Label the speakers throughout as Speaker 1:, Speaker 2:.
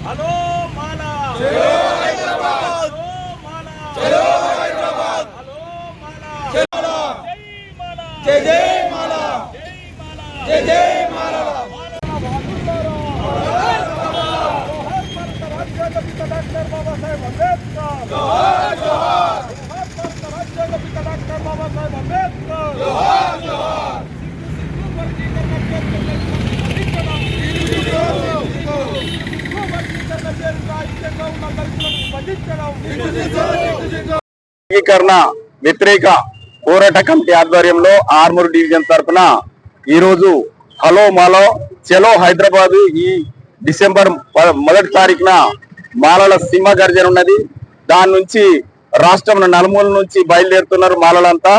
Speaker 1: Hello మాలా
Speaker 2: Hyderabad hello Hyderabad hello మాలా జై జై మాలా జై జై మాలా
Speaker 1: డాక్టర్ బాబాసాహెబ్ అంబేద్కర్
Speaker 2: జోహార్ జోహార్
Speaker 1: డాక్టర్ బాబాసాహెబ్ అంబేద్కర్
Speaker 2: జోహార్ జోహార్
Speaker 3: వర్గీకరణ వ్యతిరేక పోరాట కమిటీ ఆధ్వర్యంలో ఆర్మూర్ డివిజన్ తరఫున ఈరోజు హలో మాలో చలో హైదరాబాద్ ఈ డిసెంబర్ 1వ తారీఖున మాలల సింహ గర్జన ఉన్నది. దాని నుంచి రాష్ట్రంలో నలుమూల నుంచి బయలుదేరుతున్నారు మాలలంతా.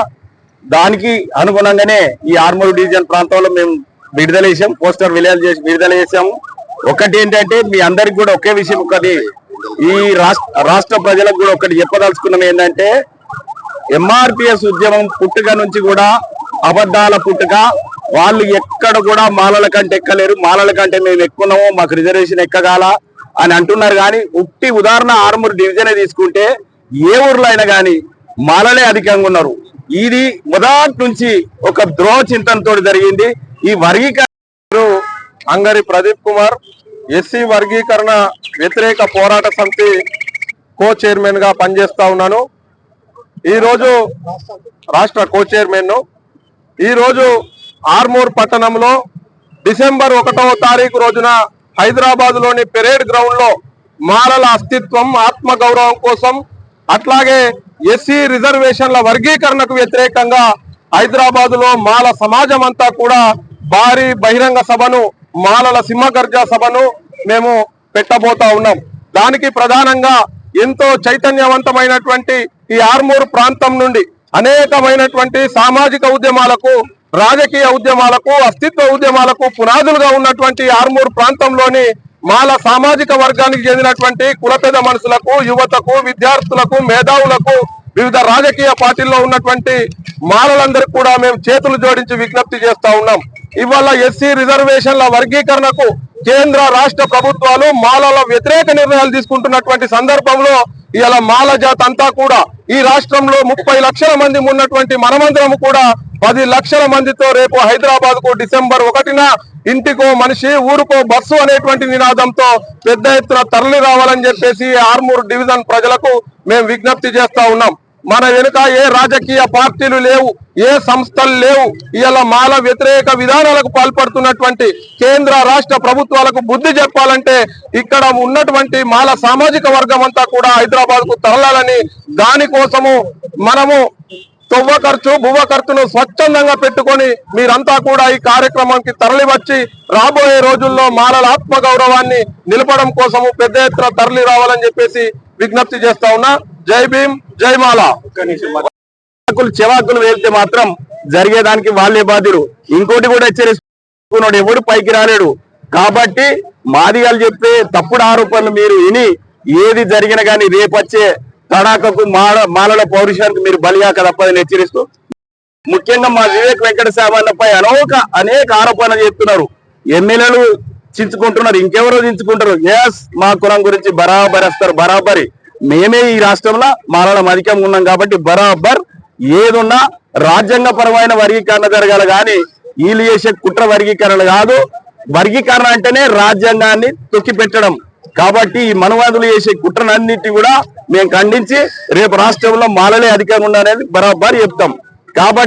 Speaker 3: దానికి అనుగుణంగానే ఈ ఆర్మూర్ డివిజన్ ప్రాంతంలో మేము విడుదల చేసాం, పోస్టర్ విడుదల చేసాము. ఒకటి ఏంటంటే మీ అందరికి కూడా ఒకే విషయం, ఒకటి ఈ రాష్ట్ర ప్రజలకు కూడా ఒకటి చెప్పదలుచుకున్నాం ఏంటంటే, ఎంఆర్పిఎస్ ఉద్యమం పుట్టుక నుంచి కూడా అబద్ధాల పుట్టుక. వాళ్ళు ఎక్కడ కూడా మాలల కంటే ఎక్కలేరు, మాలల కంటే మేము ఎక్కున్నాము, మాకు రిజర్వేషన్ ఎక్కగాల అని అంటున్నారు. కానీ ఉట్టి ఉదాహరణ ఆర్మూర్ డివిజనే తీసుకుంటే ఏ ఊర్లో అయినా కానీ మాలలే అధికంగా ఉన్నారు. ఇది మొదటి నుంచి ఒక ద్రోహ చింతనతో జరిగింది. ఈ వర్గీకరణ
Speaker 4: అంగరి ప్రదీప్ కుమార్, ఎస్సీ వర్గీకరణ వ్యతిరేక పోరాట సమితి కో చైర్మన్ గా పనిచేస్తా ఉన్నాను. ఈరోజు రాష్ట్ర కో చైర్మన్. ఈరోజు ఆర్మూర్ పట్టణంలో డిసెంబర్ 1వ తారీఖు రోజున హైదరాబాద్ లోని పెరేడ్ గ్రౌండ్ లో మాలల అస్తిత్వం, ఆత్మగౌరవం కోసం, అట్లాగే ఎస్సీ రిజర్వేషన్ల వర్గీకరణకు వ్యతిరేకంగా హైదరాబాద్ లో మాల సమాజం అంతా కూడా భారీ బహిరంగ సభను, మాలల సింహగర్జ సభను మేము పెట్టబోతా ఉన్నాం. దానికి ప్రధానంగా ఎంతో చైతన్యవంతమైనటువంటి ఈ ఆర్మూర్ ప్రాంతం నుండి అనేకమైనటువంటి సామాజిక ఉద్యమాలకు, రాజకీయ ఉద్యమాలకు, అస్తిత్వ ఉద్యమాలకు పునాదులుగా ఉన్నటువంటి ఆర్మూర్ ప్రాంతంలోని మాల సామాజిక వర్గానికి చెందినటువంటి కులపేద మనుషులకు, యువతకు, విద్యార్థులకు, మేధావులకు, వివిధ రాజకీయ పార్టీల్లో ఉన్నటువంటి మాలలందరికీ కూడా మేము చేతులు జోడించి విజ్ఞప్తి చేస్తా ఉన్నాం. ఇవాళ ఎస్సీ రిజర్వేషన్ల వర్గీకరణకు కేంద్ర రాష్ట్ర ప్రభుత్వాలు మాలల వ్యతిరేక నిర్ణయాలు తీసుకుంటున్నటువంటి సందర్భంలో ఇవాళ మాల జాతి అంతా కూడా ఈ రాష్ట్రంలో 30 లక్షల మంది ఉన్నటువంటి మనమందరం కూడా 10 లక్షల మందితో రేపు హైదరాబాద్ కు డిసెంబర్ 1న ఇంటికో మనిషి ఊరుకో బస్సు అనేటువంటి నినాదంతో పెద్ద ఎత్తున తరలి రావాలని చెప్పేసి ఆర్మూర్ డివిజన్ ప్రజలకు మేము విజ్ఞప్తి చేస్తా ఉన్నాం. మన వెనుక ఏ రాజకీయ పార్టీలు లేవు, ఏ సంస్థలు లేవు. ఇలా మాల వ్యతిరేక విధానాలకు పాల్పడుతున్నటువంటి కేంద్ర రాష్ట్ర ప్రభుత్వాలకు బుద్ధి చెప్పాలంటే ఇక్కడ ఉన్నటువంటి మాల సామాజిక వర్గం అంతా కూడా హైదరాబాద్ కు తరలాలని, దానికోసము మనము తొవ్వ ఖర్చు, బువ్వ ఖర్చును స్వచ్ఛందంగా పెట్టుకొని మీరంతా కూడా ఈ కార్యక్రమానికి తరలి వచ్చి రాబోయే రోజుల్లో మాలల ఆత్మగౌరవాన్ని నిలపడం కోసము పెద్ద ఎత్తున తరలి రావాలని చెప్పేసి విజ్ఞప్తి చేస్తా ఉన్నా. జై భీమ్, జై మాల.
Speaker 3: చెవాకులు వెళ్తే మాత్రం జరిగేదానికి వాళ్ళే బాధ్యులు. ఇంకోటి కూడా హెచ్చరిస్తున్నాడు, ఎవడు పైకి రాలేడు. కాబట్టి మాదిగాలు చెప్పే తప్పుడు ఆరోపణలు మీరు విని ఏది జరిగినా కానీ రేపొచ్చే తడాకకు మాలల పౌరుషానికి మీరు బలియాక తప్పదని హెచ్చరిస్తూ, ముఖ్యంగా మా వివేక్ వెంకట సామాన్యపై అనేక ఆరోపణలు చేస్తున్నారు. ఎమ్మెల్యేలు చించుకుంటున్నారు, ఇంకెవరో చించుకుంటారు. ఎస్, మా కులం గురించి బరాబర్ వస్తారు, బరాబరి. మేమే ఈ రాష్ట్రంలో మాలల అధికంగా ఉన్నాం కాబట్టి బరాబర్ ఏదున్నా రాజ్యాంగపరమైన వర్గీకరణ జరగాలి. కానీ వీళ్ళు చేసే కుట్ర వర్గీకరణ కాదు. వర్గీకరణ అంటేనే రాజ్యాంగాన్ని తొక్కిపెట్టడం. కాబట్టి ఈ మనువాదులు చేసే కుట్రలన్నిటి కూడా మేము ఖండించి రేపు రాష్ట్రంలో మాలలే అధికంగా ఉండాలనేది బరాబర్ చెప్తాం. కాబట్టి